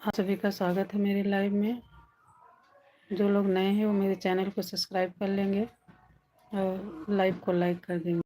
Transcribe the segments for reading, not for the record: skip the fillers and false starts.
आप सभी का स्वागत है मेरे लाइव में। जो लोग नए हैं वो मेरे चैनल को सब्सक्राइब कर लेंगे और लाइव को लाइक कर देंगे।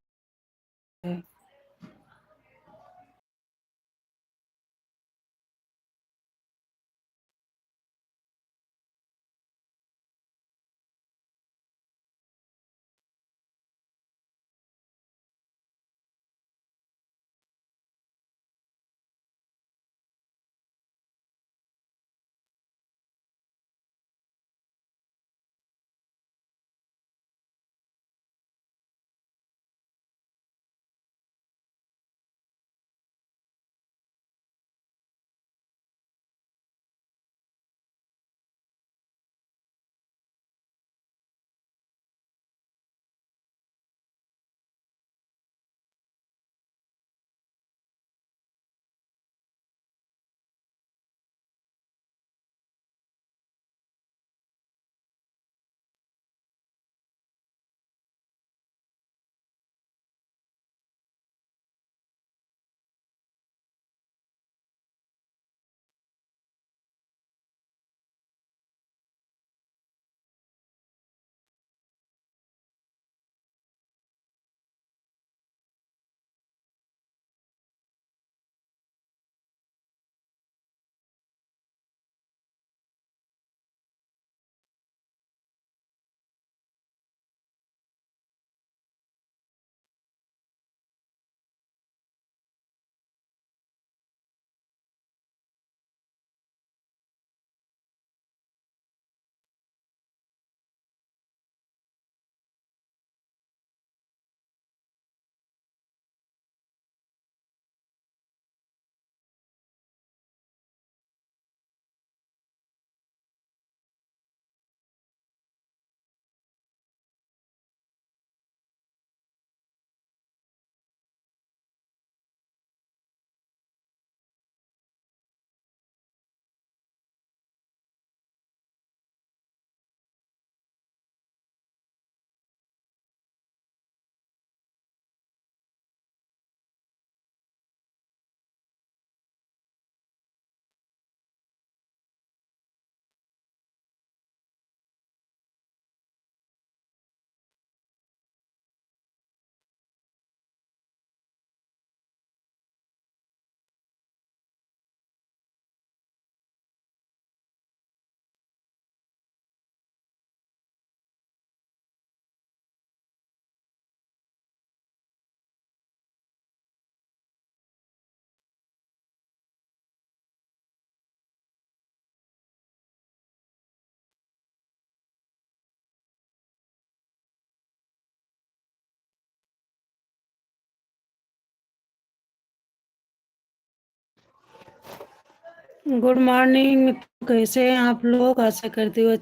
Good morning. कैसे हैं आप लोग? आशा करती हूँ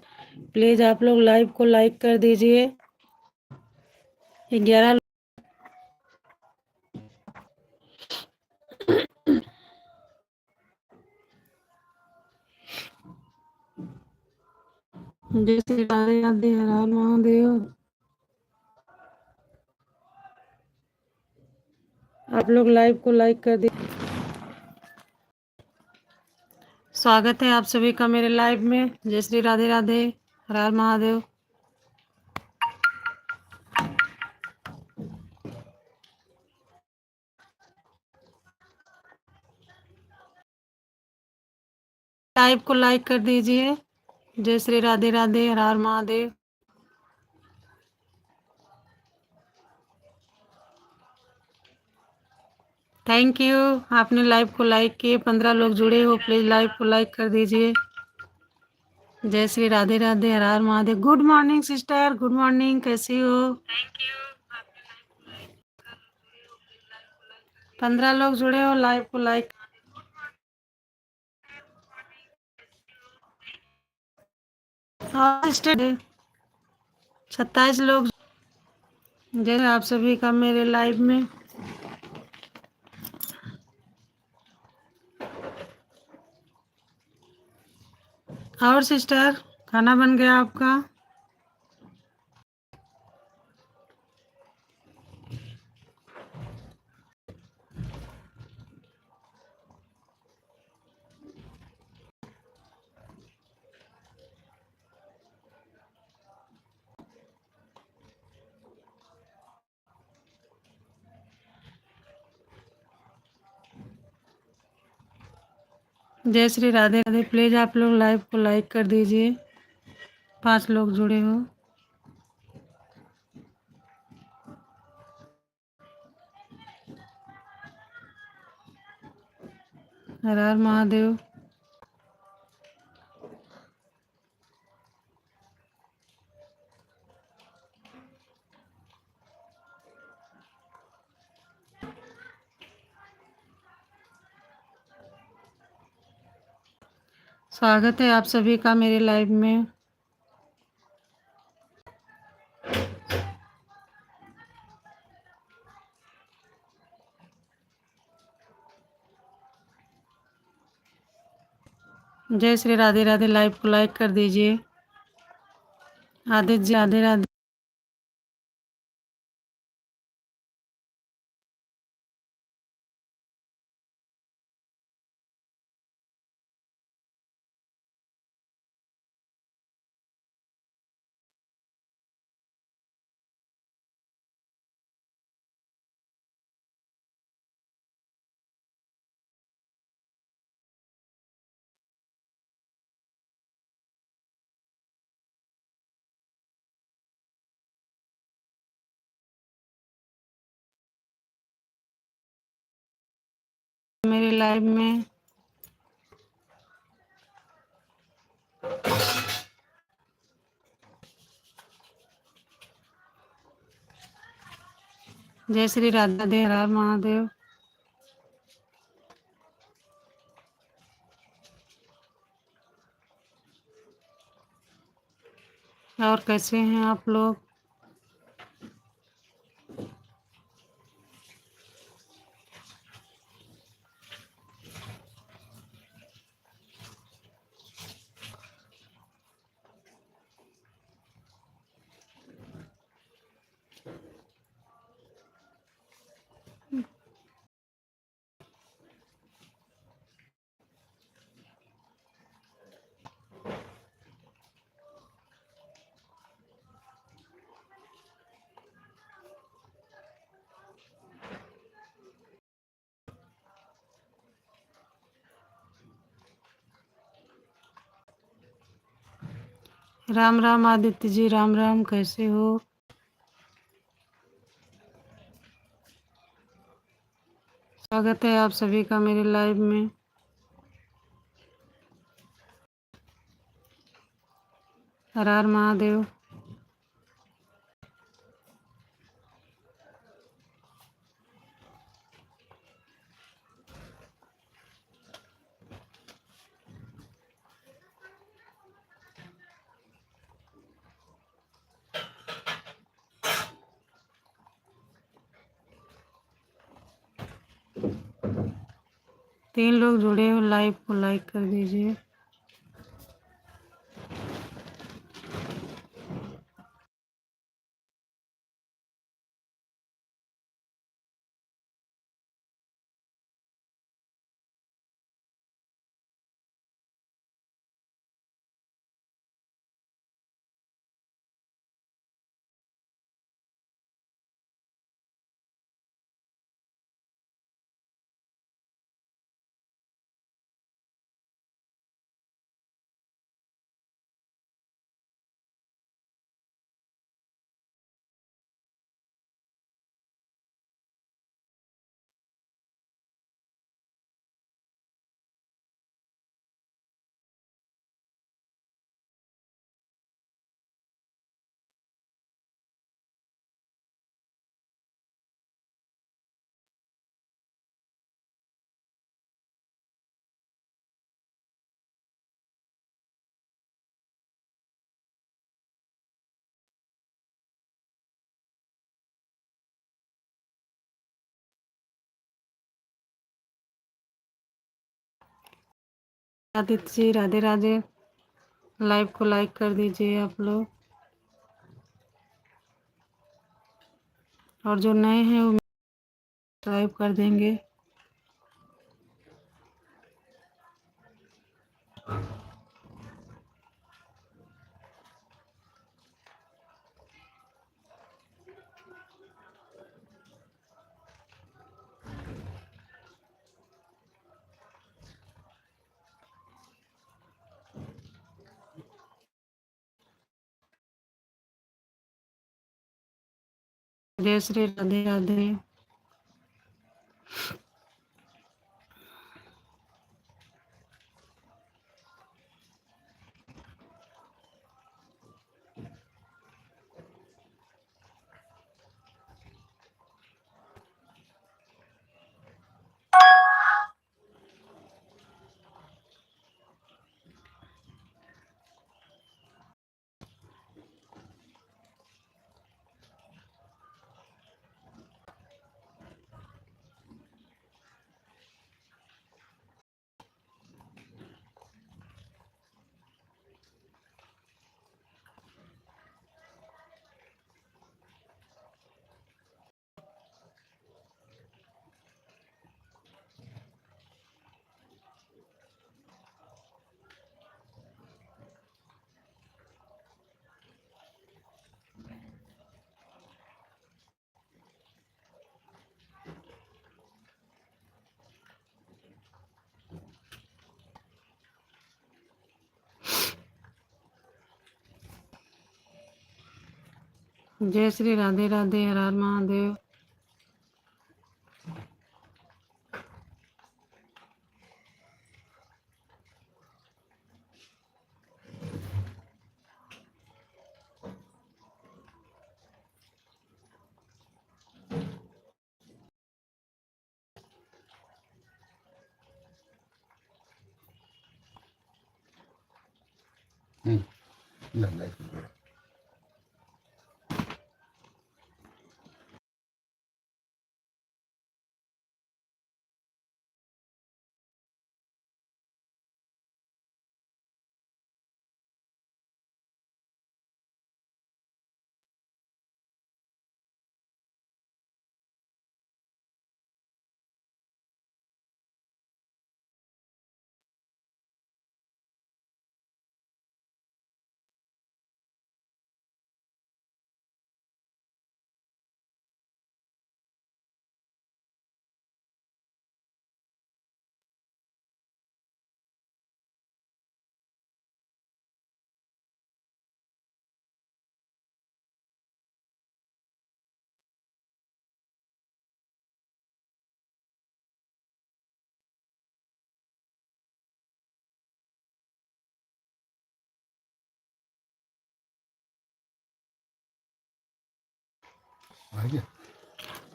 प्लीज आप लोग लाइव को लाइक कर दीजिए। 11 जय श्री राधे राधे, हर हर महादेव। आप लोग लाइव को लाइक कर दीजिए। स्वागत है आप सभी का मेरे लाइव में। जय श्री राधे राधे, हर हर महादेव। लाइव को लाइक कर दीजिए। जय श्री राधे राधे, हर हर महादेव। थैंक यू, आपने लाइव को लाइक किए। 15 लोग जुड़े हो, प्लीज लाइव को लाइक कर दीजिए। जय श्री राधे राधे, हर हर Mahadev. Good morning sister, good morning, कैसी हो? 15 लोग जुड़े हो, लाइव को लाइक। हाँ सिस्टर, 27 लोग। जय आप सभी का मेरे लाइव में। और सिस्टर, खाना बन गया आपका? जय श्री राधे राधे। प्लीज आप लोग लाइव को लाइक कर दीजिए। 5 लोग जुड़े हो। हर हर महादेव। स्वागत है आप सभी का मेरे लाइव में। जय श्री राधे राधे। लाइव को लाइक कर दीजिए। आदित्य जी राधे राधे। मेरे लाइव में जय श्री राधे राधे। हर हर महादेव। और कैसे हैं आप लोग? राम राम आदित्य जी। राम राम। कैसे हो? स्वागत है आप सभी का मेरे लाइव में। हर हर महादेव। तीन लोग जुड़े हो। लाइव को लाइक कर दीजिए। आदित्य जी राधे राधे। लाइव को लाइक कर दीजिए आप लोग। और जो नए हैं वो सब्सक्राइब कर देंगे। जय श्री राधे राधे। जय श्री राधे राधे। हर हर Mahadev.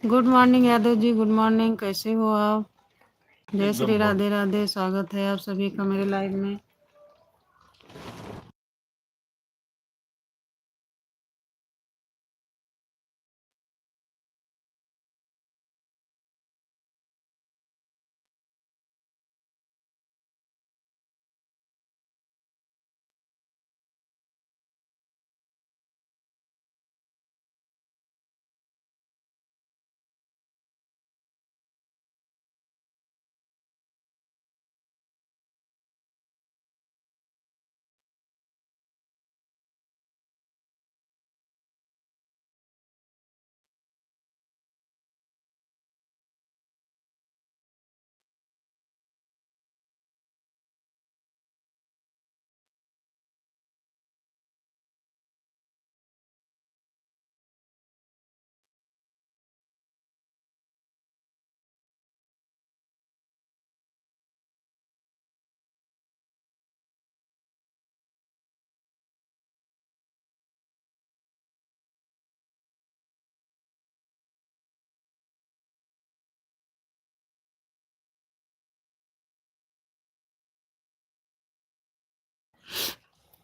Good morning Yadav ji, good morning. कैसे हो आप? जय श्री राधे राधे। स्वागत है आप सभी का मेरे लाइव में।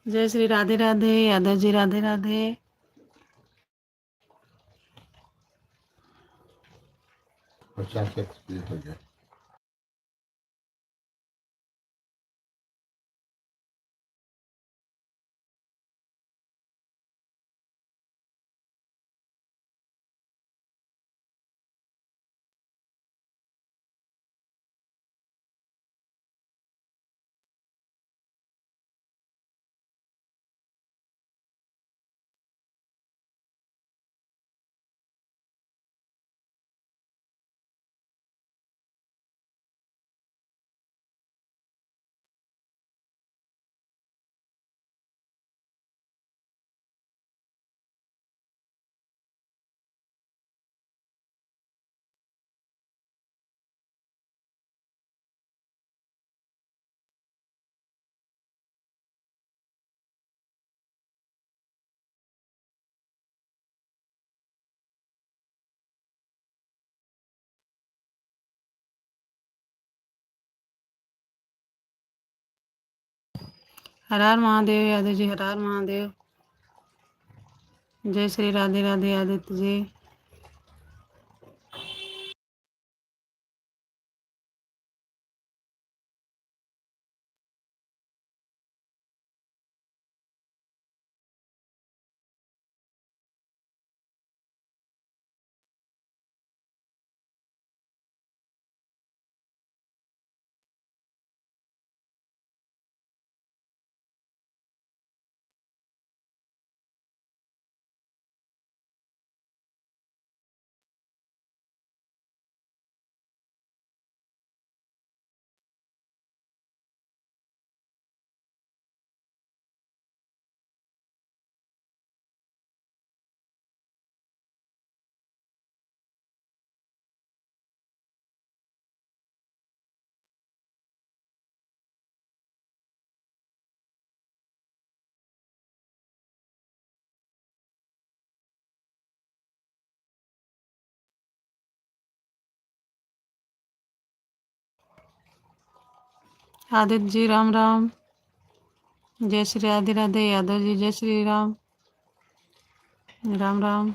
जय श्री राधे राधे। यादव जी राधे राधे। हर हर महादेव यादव जी, हर हर महादेव। जय श्री राधे राधे आदित्य जी। आदित्य जी राम राम। जय श्री राधे राधे यादव जी, जय श्री राम, राम राम।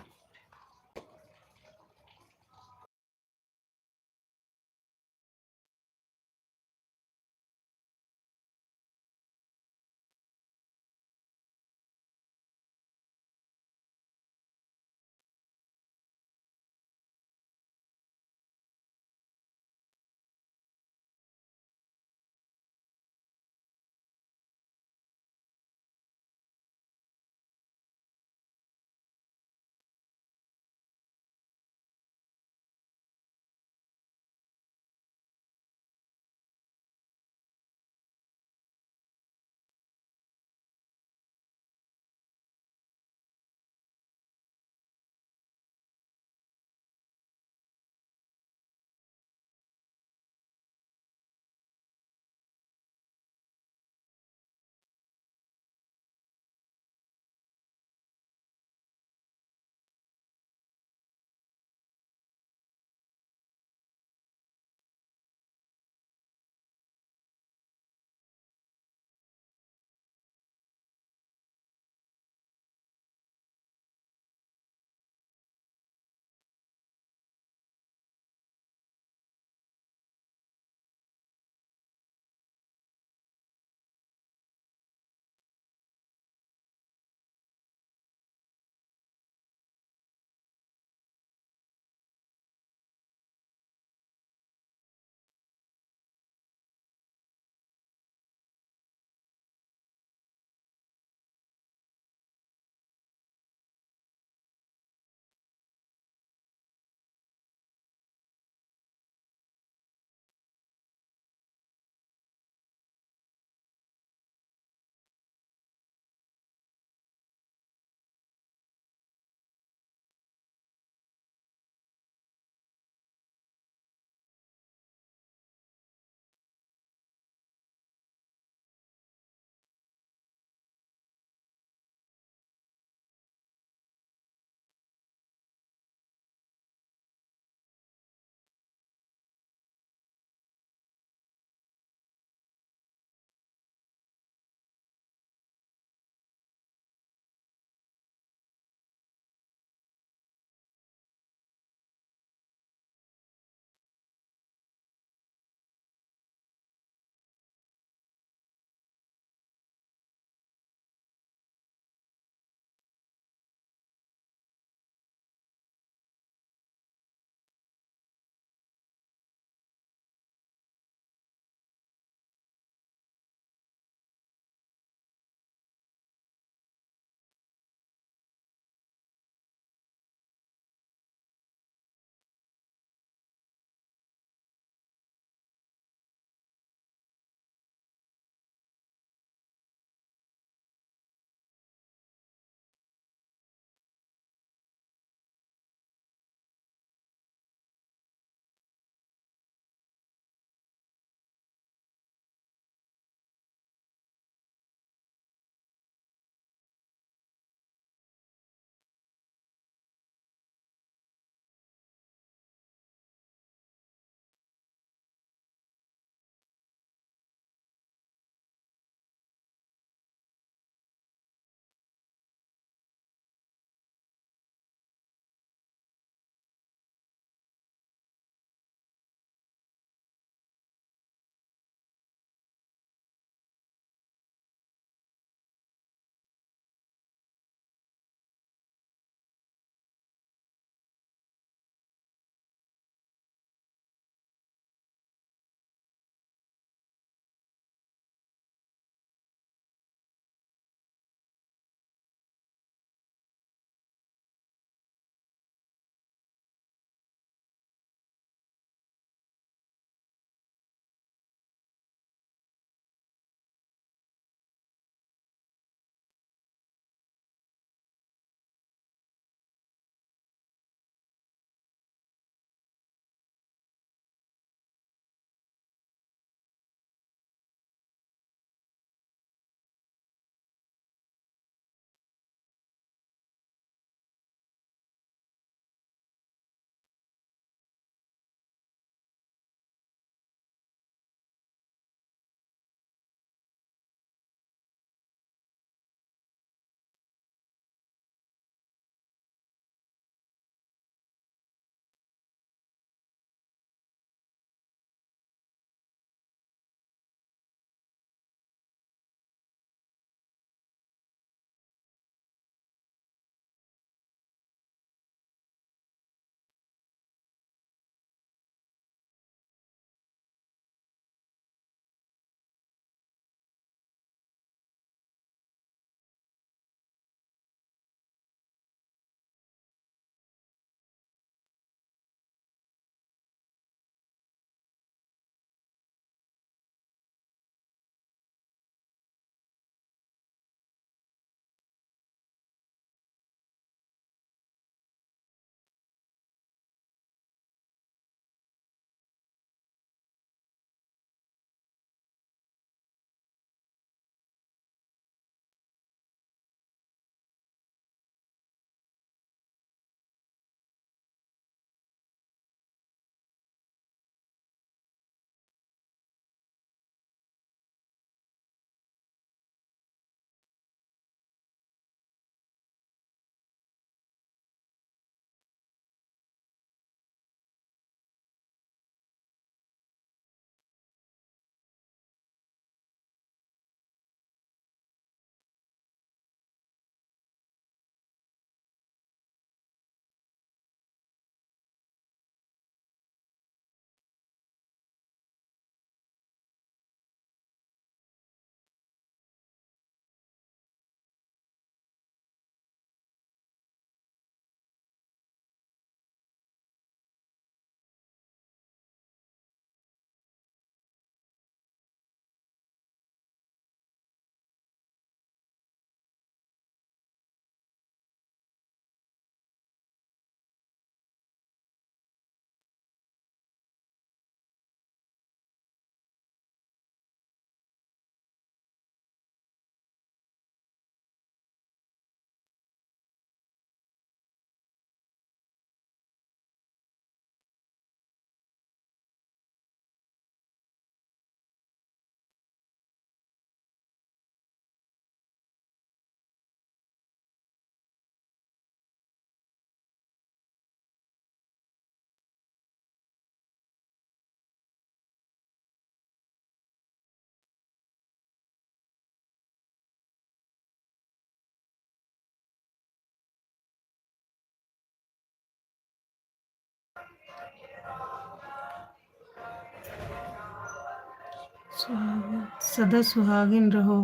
सदा सुहागिन रहो।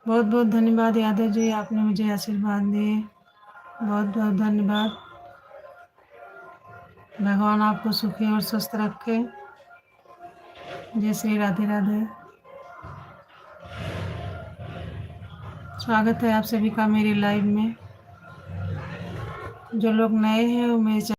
बहुत बहुत धन्यवाद यादव जी, आपने मुझे आशीर्वाद दिए। बहुत बहुत धन्यवाद। भगवान आपको सुखी और स्वस्थ रखे। जय श्री राधे राधे। स्वागत है आप सभी का मेरी लाइव में। जो लोग नए हैं वो मेरे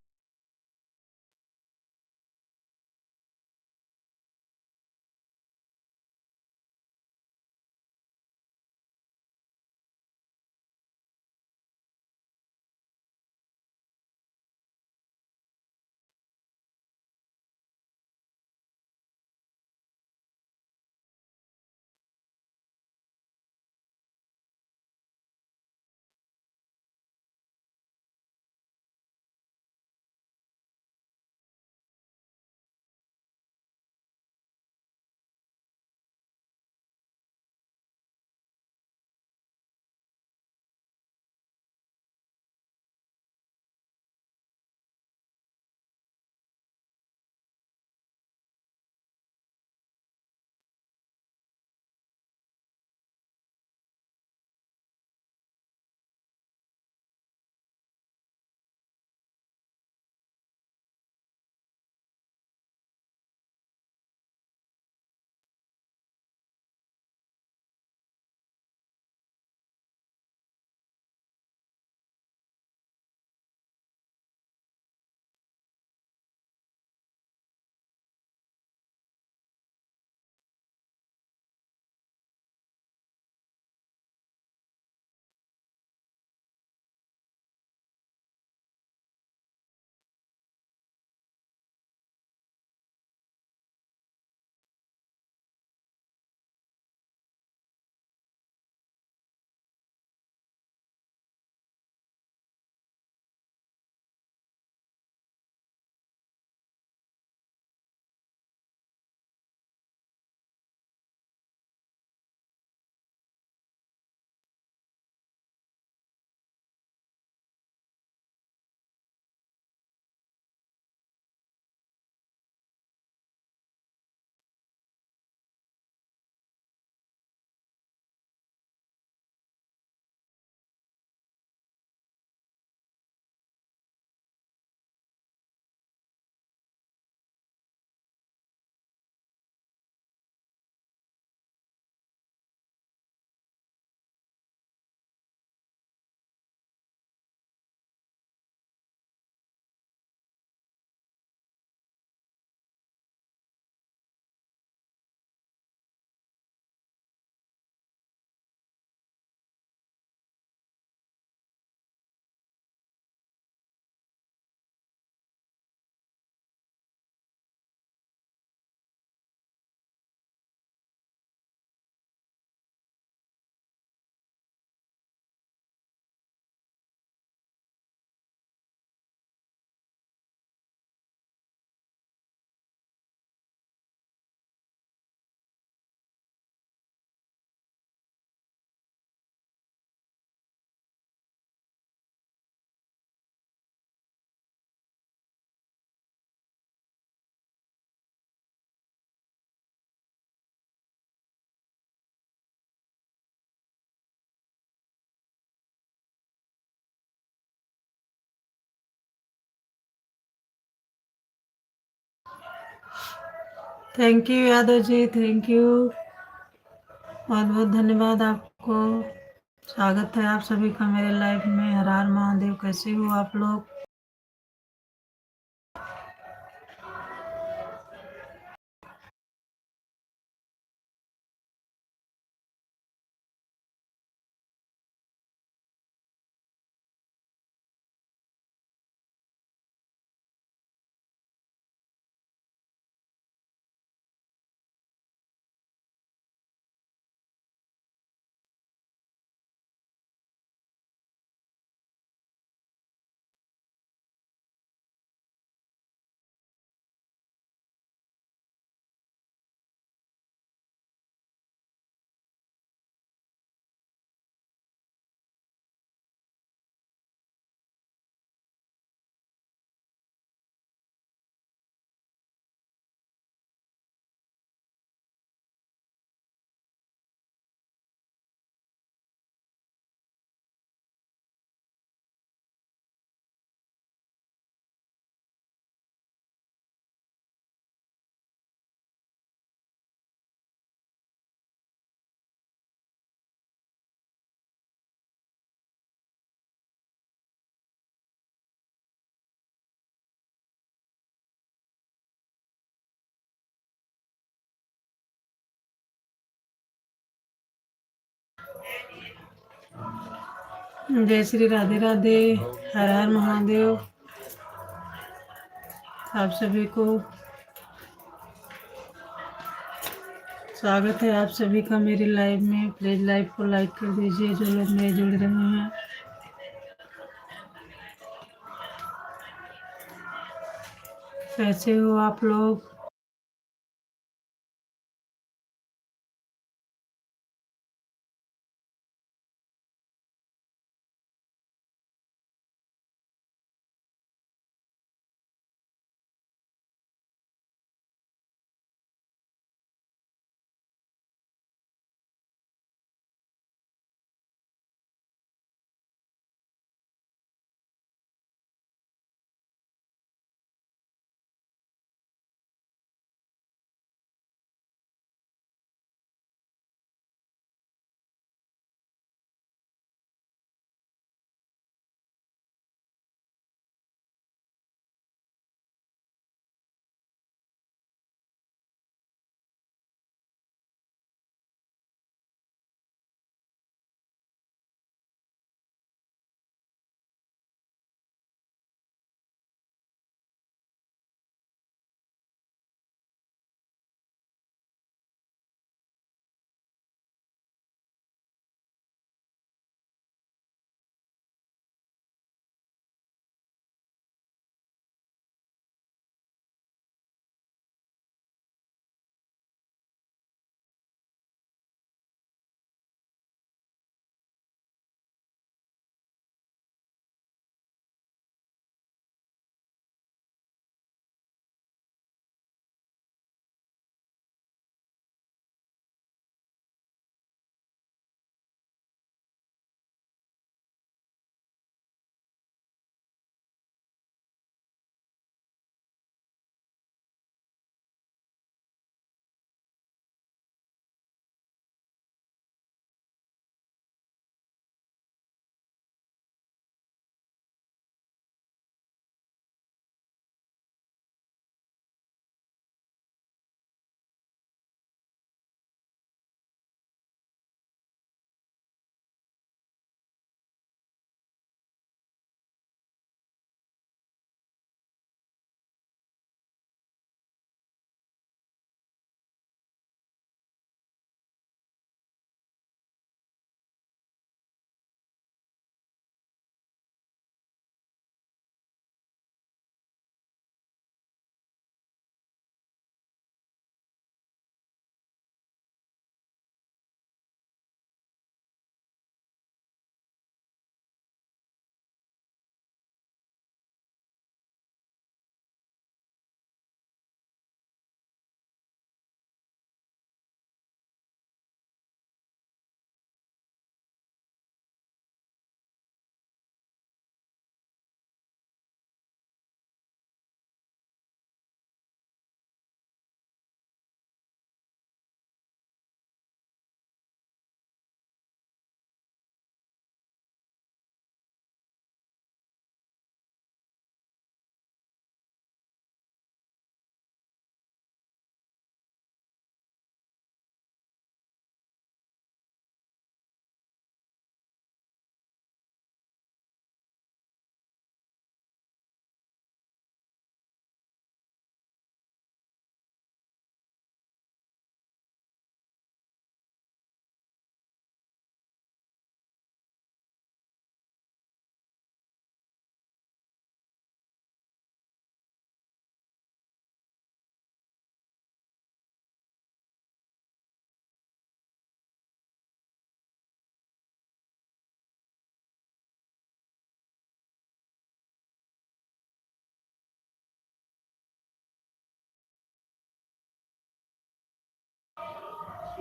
thank you Yadav ji, thank you. बहुत बहुत धन्यवाद आपको। स्वागत है आप सभी का मेरे लाइव में। हर हर महादेव। कैसे हो आप लोग? जय श्री राधे राधे, हर हर महादेव। आप सभी को स्वागत है, आप सभी का मेरे लाइव में। प्लीज लाइव को लाइक कर दीजिए जो लोग नए जुड़ रहे हैं। कैसे हो आप लोग?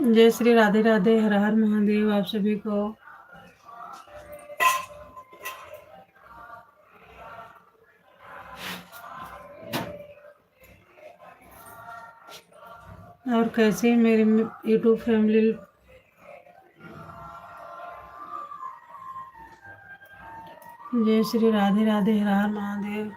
जय श्री राधे राधे, हर हर महादेव आप सभी को। और कैसे मेरी यूट्यूब फैमिली? जय श्री राधे राधे, हर हर महादेव।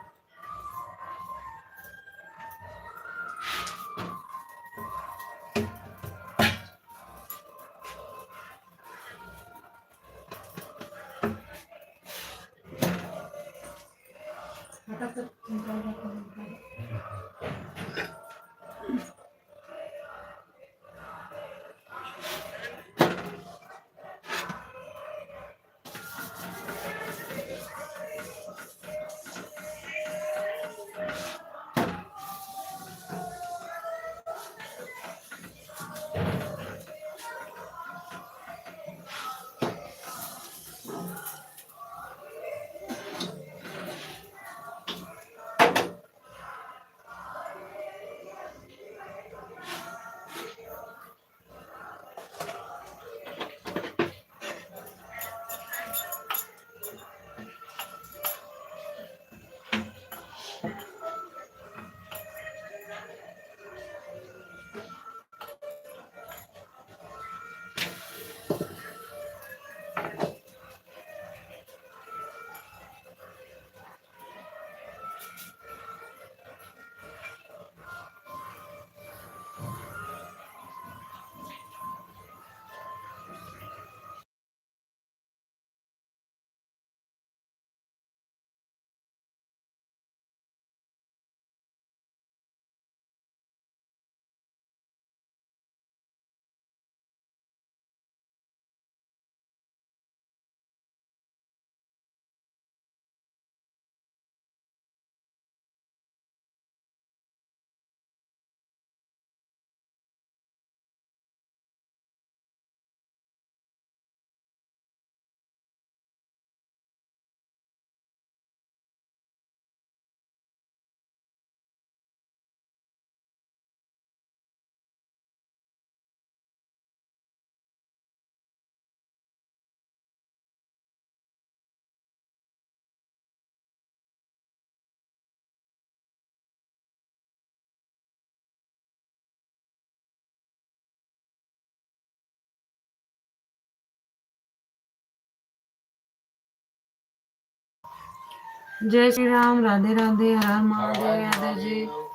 जय श्री राम, राधे राधे, हर हर महादेव यादव जी।